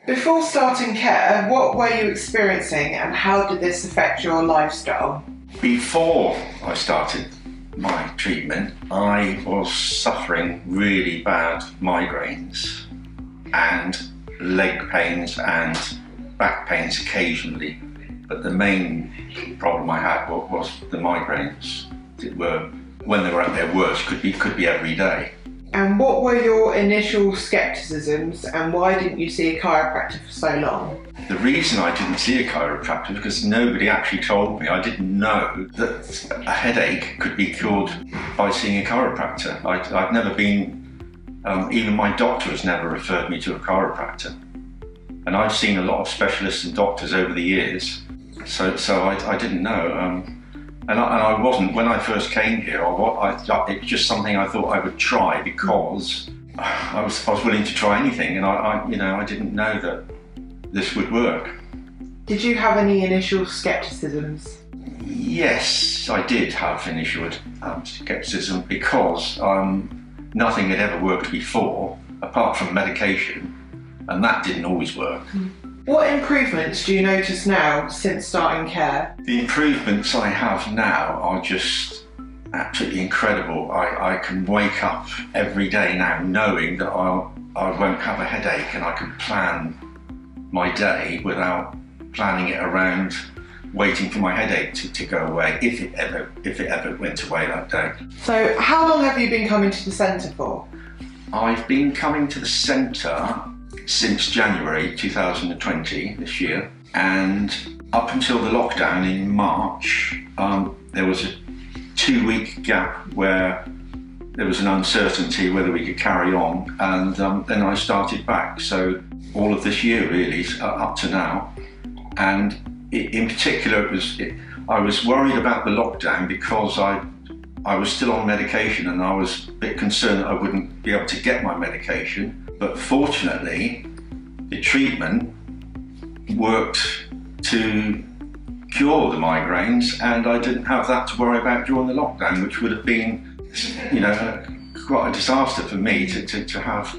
Before starting care, what were you experiencing and how did this affect your lifestyle? Before I started my treatment, I was suffering really bad migraines and leg pains and back pains occasionally. But the main problem I had was the migraines. When they were at their worst, could be every day. And what were your initial scepticisms and why didn't you see a chiropractor for so long? The reason I didn't see a chiropractor was because nobody actually told me. I didn't know that a headache could be cured by seeing a chiropractor. I've never been, even my doctor has never referred me to a chiropractor. And I've seen a lot of specialists and doctors over the years, so I didn't know. And I wasn't, when I first came here, it was just something I thought I would try because I was willing to try anything, and I didn't know that this would work. Did you have any initial scepticisms? Yes, I did have initial scepticism because nothing had ever worked before, apart from medication, and that didn't always work. What improvements do you notice now since starting care? The improvements I have now are just absolutely incredible. I can wake up every day now knowing that I won't have a headache, and I can plan my day without planning it around waiting for my headache to go away, if it ever went away that day. So how long have you been coming to the centre for? I've been coming to the centre since January 2020, this year, and up until the lockdown in March, there was a 2-week gap where there was an uncertainty whether we could carry on, and then I started back. So all of this year really, up to now, and in particular I was worried about the lockdown because I was still on medication and I was a bit concerned that I wouldn't be able to get my medication. But fortunately, the treatment worked to cure the migraines, and I didn't have that to worry about during the lockdown, which would have been, quite a disaster for me to have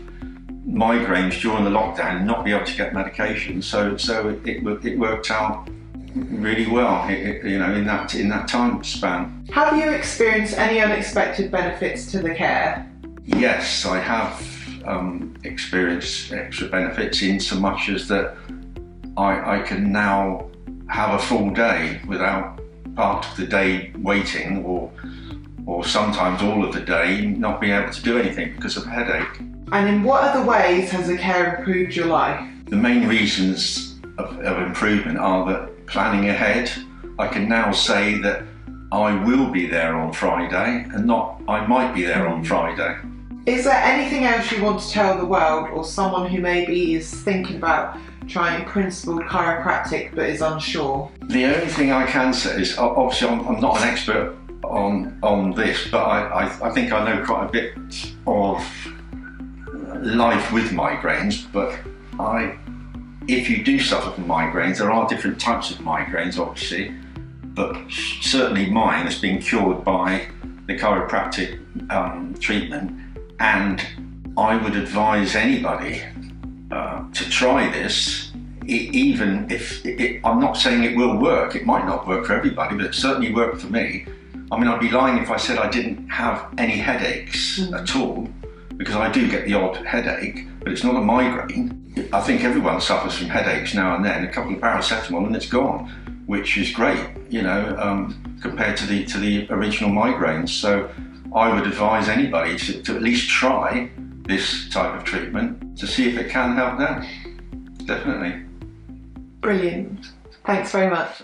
migraines during the lockdown and not be able to get medication. So it worked out really well, in that time span. Have you experienced any unexpected benefits to the care? Yes, I have experienced extra benefits in so much as that I can now have a full day without part of the day waiting, or sometimes all of the day not being able to do anything because of a headache. And in what other ways has the care improved your life? The main reasons of improvement are that planning ahead, I can now say that I will be there on Friday and not I might be there on Friday. Is there anything else you want to tell the world, or someone who maybe is thinking about trying principled chiropractic but is unsure? The only thing I can say is, obviously I'm not an expert on this, but I think I know quite a bit of life with migraines. But if you do suffer from migraines, there are different types of migraines obviously, but certainly mine has been cured by the chiropractic treatment. And I would advise anybody to try this, even if I'm not saying it will work. It might not work for everybody, but it certainly worked for me. I mean, I'd be lying if I said I didn't have any headaches at all, because I do get the odd headache, but it's not a migraine. I think everyone suffers from headaches now and then, a couple of paracetamol and it's gone, which is great, compared to the original migraines. So I would advise anybody to at least try this type of treatment to see if it can help them. Definitely. Brilliant. Thanks very much.